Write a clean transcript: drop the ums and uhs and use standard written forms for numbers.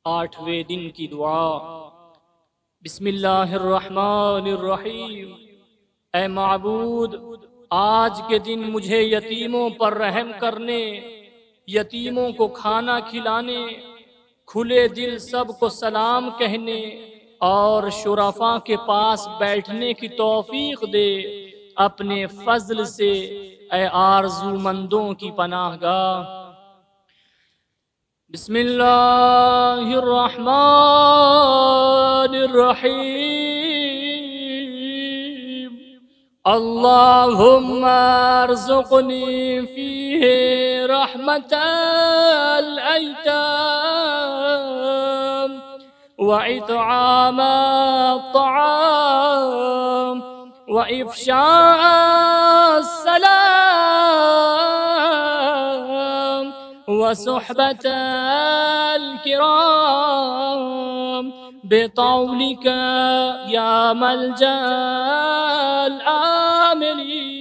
8वें दिन की दुआ। बिस्मिल्लाहिर्रहमानिर्रहीम। ऐ माबूद, आज के दिन मुझे यतीमों पर रहम करने, यतीमों को खाना खिलाने, खुले दिल सबको सलाम कहने और शुरफा के पास बैठने की तौफीक दे अपने फजल से। ऐ आरज़ूमंदों की पनाहगाह। बिस्मिल्लाहिर्रहमानिर्रहीम। अल्लाहुम्मा अर्ज़ुक़नी फ़ीहि रहमतल अयताम व इत्आमत तआम व इफ़शाअस सलाम व सुहबतल किराम बितौलिका या मलजअल आमिलीन।